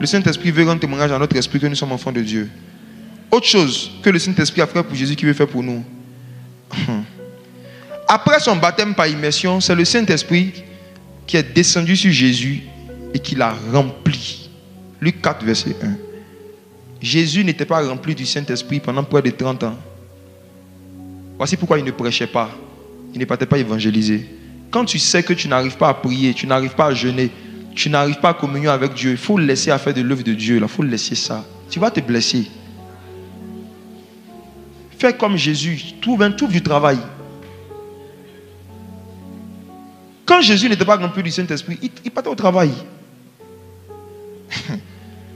Le Saint-Esprit veut rendre témoignage à notre esprit que nous sommes enfants de Dieu. Autre chose que le Saint-Esprit a fait pour Jésus qui veut faire pour nous. Après son baptême par immersion, c'est le Saint-Esprit qui est descendu sur Jésus et qui l'a rempli. Luc 4, verset 1. Jésus n'était pas rempli du Saint-Esprit pendant près de 30 ans. Voici pourquoi il ne prêchait pas. Il ne partait pas évangéliser. Quand tu sais que tu n'arrives pas à prier, tu n'arrives pas à jeûner, tu n'arrives pas à communier avec Dieu, il faut le laisser à faire de l'œuvre de Dieu. Il faut le laisser ça. Tu vas te blesser. Fais comme Jésus. Trouve du travail. Quand Jésus n'était pas rempli du Saint-Esprit, il partait au travail.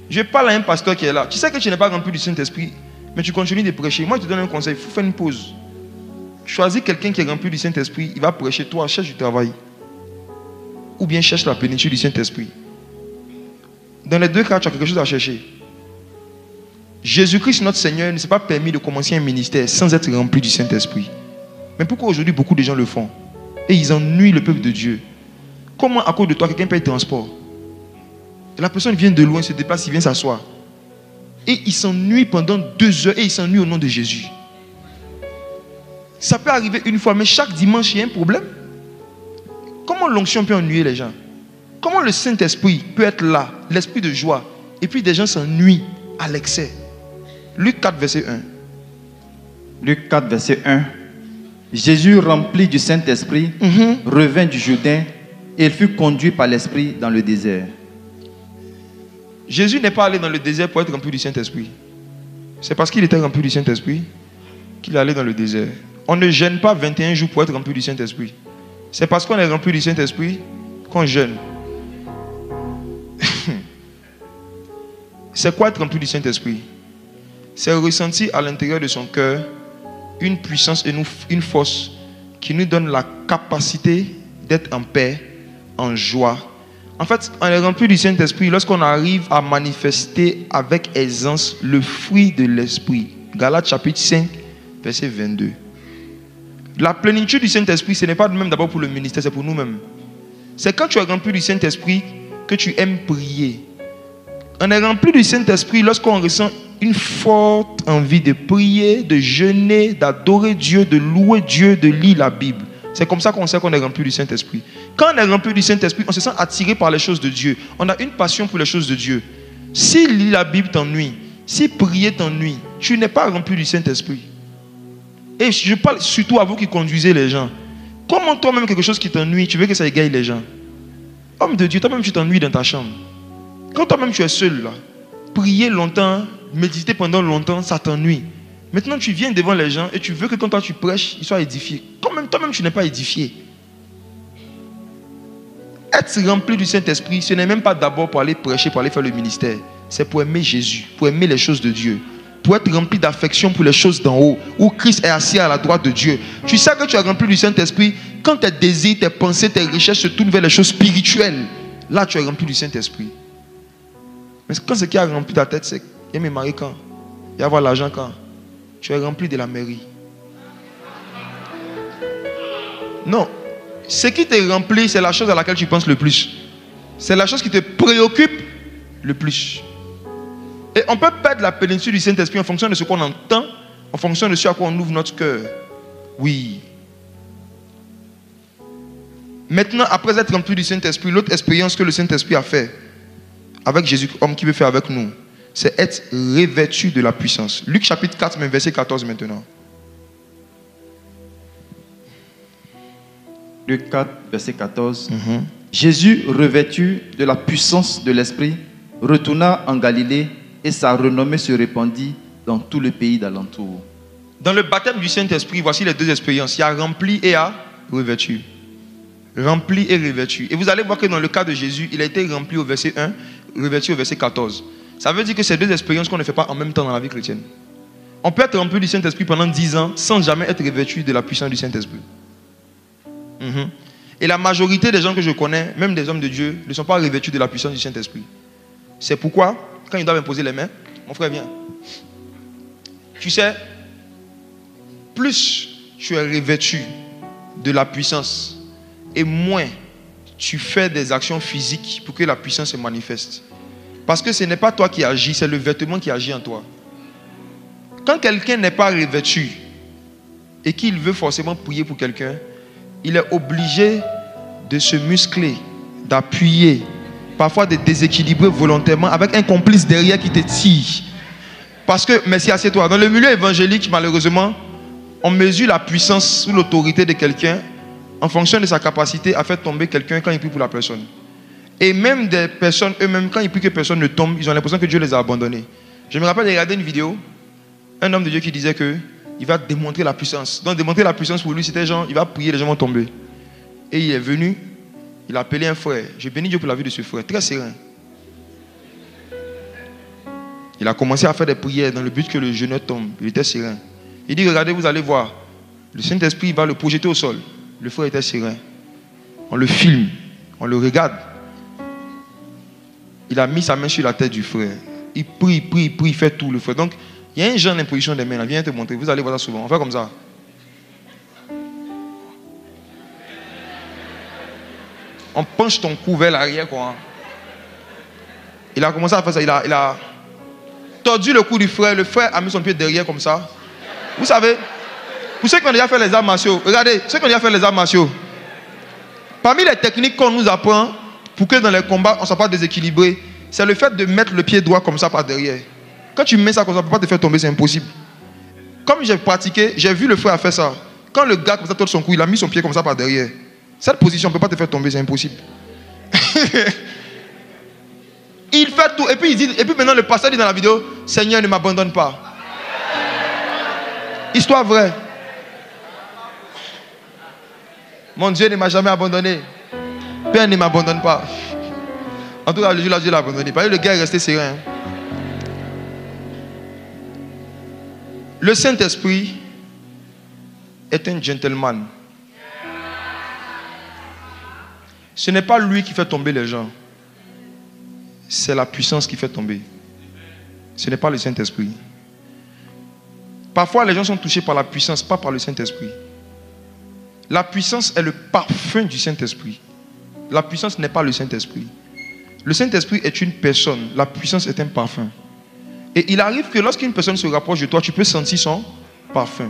Je parle à un pasteur qui est là. Tu sais que tu n'es pas rempli du Saint-Esprit, mais tu continues de prêcher. Moi, je te donne un conseil. Il faut faire une pause. Choisis quelqu'un qui est rempli du Saint-Esprit. Il va prêcher. Toi, cherche du travail. Ou bien cherche la plénitude du Saint-Esprit. Dans les deux cas, tu as quelque chose à chercher. Jésus-Christ, notre Seigneur, ne s'est pas permis de commencer un ministère sans être rempli du Saint-Esprit. Mais pourquoi aujourd'hui beaucoup de gens le font? Et ils ennuient le peuple de Dieu. Comment à cause de toi, quelqu'un paye le transport? Et la personne vient de loin, se déplace, il vient s'asseoir. Et il s'ennuie pendant 2 heures et il s'ennuie au nom de Jésus. Ça peut arriver une fois, mais chaque dimanche, il y a un problème. Comment l'onction peut ennuyer les gens? Comment le Saint-Esprit peut être là, l'esprit de joie, et puis des gens s'ennuient à l'excès? Luc 4, verset 1. Luc 4, verset 1. Jésus, rempli du Saint-Esprit, revint du Jourdain et il fut conduit par l'Esprit dans le désert. Jésus n'est pas allé dans le désert pour être rempli du Saint-Esprit. C'est parce qu'il était rempli du Saint-Esprit qu'il est allé dans le désert. On ne jeûne pas 21 jours pour être rempli du Saint-Esprit. C'est parce qu'on est rempli du Saint-Esprit qu'on jeûne. C'est quoi être rempli du Saint-Esprit? C'est ressentir à l'intérieur de son cœur une puissance et une force qui nous donne la capacité d'être en paix, en joie. En fait, on est rempli du Saint-Esprit lorsqu'on arrive à manifester avec aisance le fruit de l'Esprit. Galates chapitre 5, verset 22. La plénitude du Saint-Esprit, ce n'est pas même d'abord pour le ministère, c'est pour nous-mêmes. C'est quand tu es rempli du Saint-Esprit que tu aimes prier. On est rempli du Saint-Esprit lorsqu'on ressent une forte envie de prier, de jeûner, d'adorer Dieu, de louer Dieu, de lire la Bible. C'est comme ça qu'on sait qu'on est rempli du Saint-Esprit. Quand on est rempli du Saint-Esprit, on se sent attiré par les choses de Dieu. On a une passion pour les choses de Dieu. Si lire la Bible t'ennuie, si prier t'ennuie, tu n'es pas rempli du Saint-Esprit. Et je parle surtout à vous qui conduisez les gens. Comment toi-même quelque chose qui t'ennuie, tu veux que ça égaye les gens? Homme de Dieu, toi-même tu t'ennuies dans ta chambre. Quand toi-même tu es seul là, prier longtemps, méditer pendant longtemps, ça t'ennuie. Maintenant tu viens devant les gens et tu veux que quand toi tu prêches, ils soient édifiés. Toi-même tu n'es pas édifié. Être rempli du Saint-Esprit, ce n'est même pas d'abord pour aller prêcher, pour aller faire le ministère. C'est pour aimer Jésus, pour aimer les choses de Dieu. Pour être rempli d'affection pour les choses d'en haut, où Christ est assis à la droite de Dieu. Tu sais que tu es rempli du Saint-Esprit quand tes désirs, tes pensées, tes recherches se tournent vers les choses spirituelles. Là, tu es rempli du Saint-Esprit. Mais quand ce qui a rempli ta tête, c'est il y a me marier quand? Il y a avoir l'argent quand? Tu es rempli de la mairie. Non. Ce qui te remplit, c'est la chose à laquelle tu penses le plus. C'est la chose qui te préoccupe le plus. Et on peut perdre la plénitude du Saint-Esprit en fonction de ce qu'on entend, en fonction de ce à quoi on ouvre notre cœur. Oui. Maintenant, après être rempli du Saint-Esprit, l'autre expérience que le Saint-Esprit a fait avec Jésus, homme qui veut faire avec nous, c'est être revêtu de la puissance. Luc chapitre 4, verset 14 maintenant. Luc 4, verset 14. Jésus, revêtu de la puissance de l'Esprit, retourna en Galilée et sa renommée se répandit dans tout le pays d'alentour. Dans le baptême du Saint-Esprit, voici les deux expériences. Il y a rempli et a revêtu. Rempli et revêtu. Et vous allez voir que dans le cas de Jésus, il a été rempli au verset 1, revêtu au verset 14. Ça veut dire que c'est deux expériences qu'on ne fait pas en même temps dans la vie chrétienne. On peut être rempli du Saint-Esprit pendant 10 ans sans jamais être revêtu de la puissance du Saint-Esprit. Et la majorité des gens que je connais, même des hommes de Dieu, ne sont pas revêtus de la puissance du Saint-Esprit. C'est pourquoi, quand ils doivent imposer les mains, mon frère, viens. Tu sais, plus tu es revêtu de la puissance et moins tu fais des actions physiques pour que la puissance se manifeste. Parce que ce n'est pas toi qui agis, c'est le vêtement qui agit en toi. Quand quelqu'un n'est pas revêtu et qu'il veut forcément prier pour quelqu'un, il est obligé de se muscler, d'appuyer, parfois de déséquilibrer volontairement avec un complice derrière qui te tire. Parce que, merci, assieds-toi. Dans le milieu évangélique, malheureusement, on mesure la puissance ou l'autorité de quelqu'un en fonction de sa capacité à faire tomber quelqu'un quand il prie pour la personne. Et même des personnes eux-mêmes, quand ils prient que personne ne tombe, ils ont l'impression que Dieu les a abandonnés. Je me rappelle de regarder une vidéo, un homme de Dieu qui disait qu'il va démontrer la puissance. Donc démontrer la puissance pour lui, c'était genre, il va prier, les gens vont tomber. Et il est venu, il a appelé un frère. Je bénis Dieu pour la vie de ce frère, très serein. Il a commencé à faire des prières dans le but que le jeune tombe. Il était serein. Il dit, regardez, vous allez voir. Le Saint-Esprit va le projeter au sol. Le frère était serein. On le filme, on le regarde. Il a mis sa main sur la tête du frère. Il prie, il fait tout, le frère. Donc, il y a un genre d'imposition des mains. Là. Viens te montrer. Vous allez voir ça souvent. On fait comme ça. On penche ton cou vers l'arrière, quoi. Il a commencé à faire ça. Il a tordu le cou du frère. Le frère a mis son pied derrière comme ça. Vous savez, pour ceux qui ont déjà fait les arts martiaux, regardez, ceux qui ont déjà fait les arts martiaux, parmi les techniques qu'on nous apprend pour que dans les combats on ne soit pas déséquilibré, c'est le fait de mettre le pied droit comme ça par derrière. Quand tu mets ça comme ça, on ne peut pas te faire tomber, c'est impossible. Comme j'ai pratiqué, j'ai vu le frère faire ça. Quand le gars comme ça tord son cou, il a mis son pied comme ça par derrière. Cette position, on ne peut pas te faire tomber, c'est impossible. Il fait tout. Et puis maintenant le pasteur dit dans la vidéo, Seigneur ne m'abandonne pas. Histoire vraie. Mon Dieu ne m'a jamais abandonné. Père ne m'abandonne pas. En tout cas, le jour-là, Dieu l'a abandonné. Parce que le gars est resté serein. Le Saint-Esprit est un gentleman. Ce n'est pas lui qui fait tomber les gens. C'est la puissance qui fait tomber. Ce n'est pas le Saint-Esprit. Parfois, les gens sont touchés par la puissance, pas par le Saint-Esprit. La puissance est le parfum du Saint-Esprit. La puissance n'est pas le Saint-Esprit. Le Saint-Esprit est une personne. La puissance est un parfum. Et il arrive que lorsqu'une personne se rapproche de toi, tu peux sentir son parfum.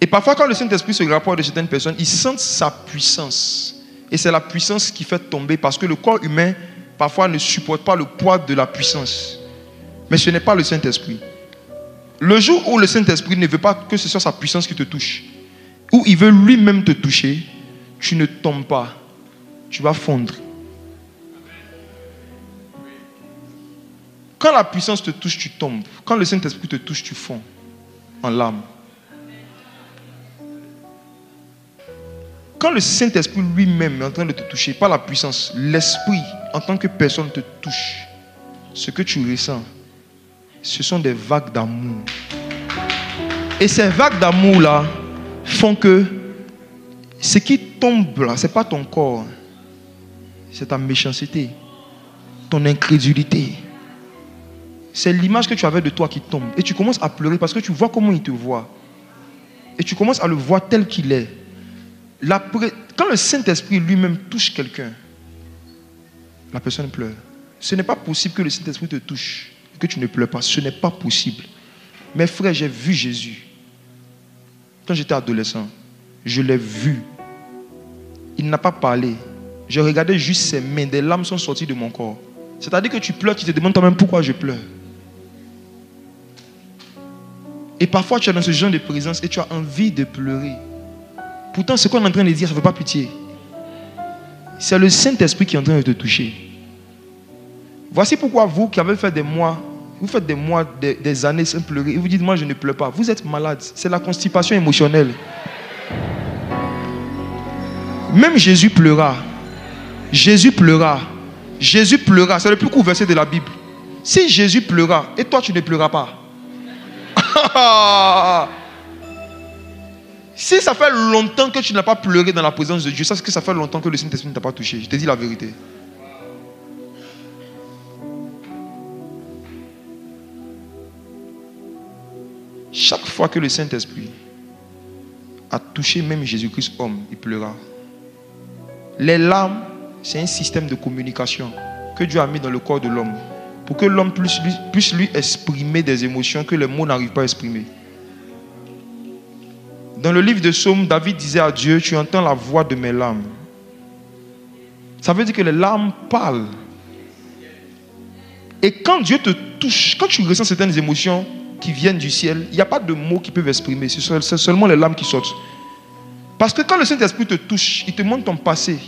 Et parfois, quand le Saint-Esprit se rapproche de certaines personnes, ils sentent sa puissance. Et c'est la puissance qui fait tomber, parce que le corps humain, parfois, ne supporte pas le poids de la puissance. Mais ce n'est pas le Saint-Esprit. Le jour où le Saint-Esprit ne veut pas que ce soit sa puissance qui te touche, où il veut lui-même te toucher, tu ne tombes pas. Tu vas fondre. Quand la puissance te touche, tu tombes. Quand le Saint-Esprit te touche, tu fonds en larmes. Quand le Saint-Esprit lui-même est en train de te toucher, pas la puissance, l'Esprit, en tant que personne, te touche, ce que tu ressens, ce sont des vagues d'amour. Et ces vagues d'amour-là font que ce qui tombe là, ce n'est pas ton corps, c'est ta méchanceté, ton incrédulité. C'est l'image que tu avais de toi qui tombe. Et tu commences à pleurer parce que tu vois comment il te voit. Et tu commences à le voir tel qu'il est. Quand le Saint-Esprit lui-même touche quelqu'un, la personne pleure. Ce n'est pas possible que le Saint-Esprit te touche et que tu ne pleures pas. Ce n'est pas possible. Mes frères, j'ai vu Jésus. Quand j'étais adolescent, je l'ai vu. Il n'a pas parlé. J'ai regardé juste ses mains. Des larmes sont sorties de mon corps. C'est-à-dire que tu pleures, tu te demandes toi-même pourquoi je pleure. Et parfois, tu es dans ce genre de présence et tu as envie de pleurer. Pourtant, ce qu'on est en train de dire, ça ne fait pas pitié. C'est le Saint-Esprit qui est en train de te toucher. Voici pourquoi vous qui avez fait des mois, vous faites des mois, des années sans pleurer, et vous dites, moi je ne pleure pas. Vous êtes malade. C'est la constipation émotionnelle. Même Jésus pleura. Jésus pleura. Jésus pleura. C'est le plus court verset de la Bible. Si Jésus pleura, et toi tu ne pleuras pas. Si ça fait longtemps que tu n'as pas pleuré dans la présence de Dieu, c'est que ça fait longtemps que le Saint-Esprit ne t'a pas touché. Je te dis la vérité. Chaque fois que le Saint-Esprit a touché même Jésus-Christ homme, il pleura. Les larmes, c'est un système de communication que Dieu a mis dans le corps de l'homme pour que l'homme puisse lui exprimer des émotions que les mots n'arrivent pas à exprimer. Dans le livre de Psaumes, David disait à Dieu, tu entends la voix de mes larmes. Ça veut dire que les larmes parlent. Et quand Dieu te touche, quand tu ressens certaines émotions qui viennent du ciel, il n'y a pas de mots qui peuvent exprimer. C'est seulement les larmes qui sortent. Parce que quand le Saint-Esprit te touche, il te montre ton passé.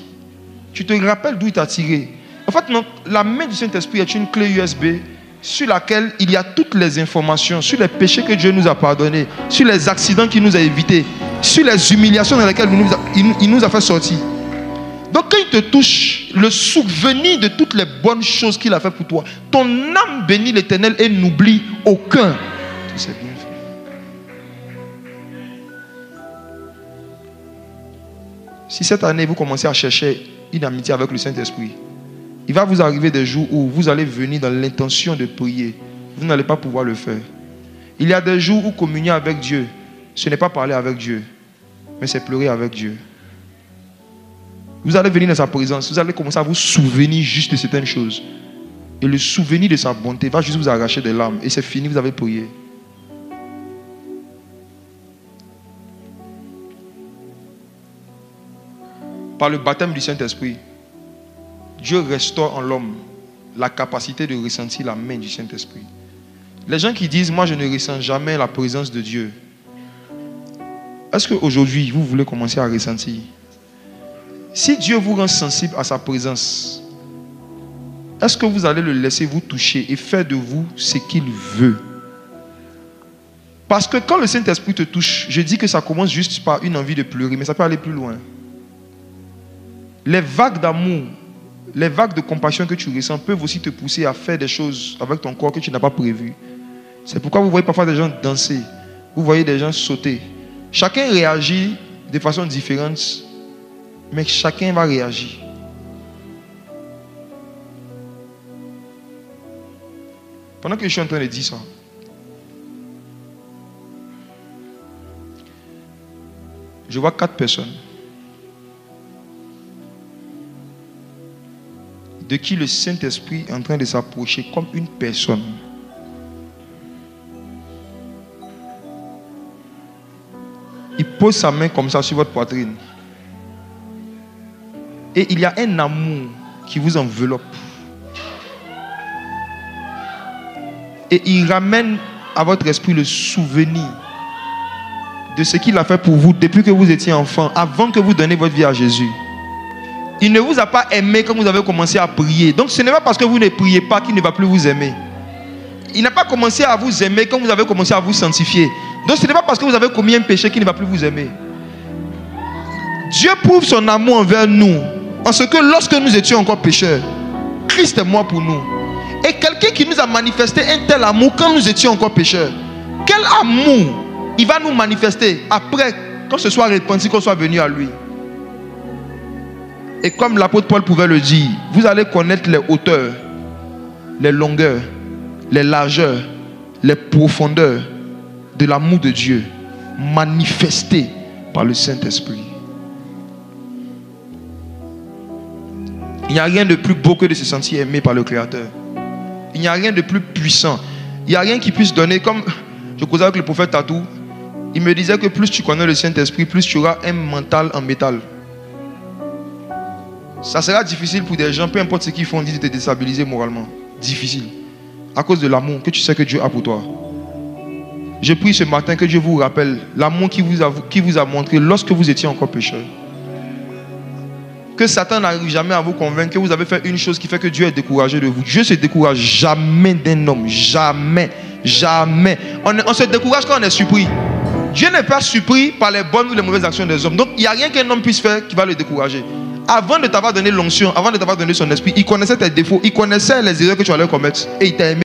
Tu te rappelles d'où il t'a tiré. En fait, la main du Saint-Esprit est une clé USB sur laquelle il y a toutes les informations, sur les péchés que Dieu nous a pardonnés, sur les accidents qu'il nous a évités, sur les humiliations dans lesquelles il nous a fait sortir. Donc quand il te touche, le souvenir de toutes les bonnes choses qu'il a fait pour toi, ton âme bénit l'Éternel et n'oublie aucun. Tout c'est bien fait. Si cette année vous commencez à chercher une amitié avec le Saint-Esprit, il va vous arriver des jours où vous allez venir dans l'intention de prier. Vous n'allez pas pouvoir le faire. Il y a des jours où communier avec Dieu, ce n'est pas parler avec Dieu, mais c'est pleurer avec Dieu. Vous allez venir dans sa présence, vous allez commencer à vous souvenir juste de certaines choses. Et le souvenir de sa bonté va juste vous arracher des larmes. Et c'est fini, vous avez prié. Par le baptême du Saint-Esprit, Dieu restaure en l'homme la capacité de ressentir la main du Saint-Esprit. Les gens qui disent, moi je ne ressens jamais la présence de Dieu. Est-ce qu'aujourd'hui, vous voulez commencer à ressentir? Si Dieu vous rend sensible à sa présence, est-ce que vous allez le laisser vous toucher et faire de vous ce qu'il veut? Parce que quand le Saint-Esprit te touche, je dis que ça commence juste par une envie de pleurer, mais ça peut aller plus loin. Les vagues d'amour, les vagues de compassion que tu ressens peuvent aussi te pousser à faire des choses avec ton corps que tu n'as pas prévues. C'est pourquoi vous voyez parfois des gens danser, vous voyez des gens sauter. Chacun réagit de façon différente, mais chacun va réagir. Pendant que je suis en train de dire ça, je vois 4 personnes de qui le Saint-Esprit est en train de s'approcher comme une personne. Il pose sa main comme ça sur votre poitrine. Et il y a un amour qui vous enveloppe. Et il ramène à votre esprit le souvenir de ce qu'il a fait pour vous depuis que vous étiez enfant, avant que vous donniez votre vie à Jésus. Il ne vous a pas aimé quand vous avez commencé à prier. Donc ce n'est pas parce que vous ne priez pas qu'il ne va plus vous aimer. Il n'a pas commencé à vous aimer quand vous avez commencé à vous sanctifier. Donc ce n'est pas parce que vous avez commis un péché qu'il ne va plus vous aimer. Dieu prouve son amour envers nous en ce que lorsque nous étions encore pécheurs, Christ est mort pour nous. Et quelqu'un qui nous a manifesté un tel amour quand nous étions encore pécheurs, quel amour il va nous manifester après, quand ce soit repenti, qu'on soit venu à lui. Et comme l'apôtre Paul pouvait le dire, vous allez connaître les hauteurs, les longueurs, les largeurs, les profondeurs de l'amour de Dieu manifesté par le Saint-Esprit. Il n'y a rien de plus beau que de se sentir aimé par le Créateur. Il n'y a rien de plus puissant. Il n'y a rien qui puisse donner, comme je causais avec le prophète Tatou, il me disait que plus tu connais le Saint-Esprit, plus tu auras un mental en métal. Ça sera difficile pour des gens, peu importe ce qu'ils font, de te déstabiliser moralement. Difficile. À cause de l'amour que tu sais que Dieu a pour toi. Je prie ce matin que Dieu vous rappelle l'amour qu'il vous a montré lorsque vous étiez encore pécheur. Que Satan n'arrive jamais à vous convaincre que vous avez fait une chose qui fait que Dieu est découragé de vous. Dieu ne se décourage jamais d'un homme. Jamais. Jamais. On se décourage quand on est surpris. Dieu n'est pas surpris par les bonnes ou les mauvaises actions des hommes. Donc il n'y a rien qu'un homme puisse faire qui va le décourager. Avant de t'avoir donné l'onction, avant de t'avoir donné son esprit, il connaissait tes défauts, il connaissait les erreurs que tu allais commettre et il t'a aimé.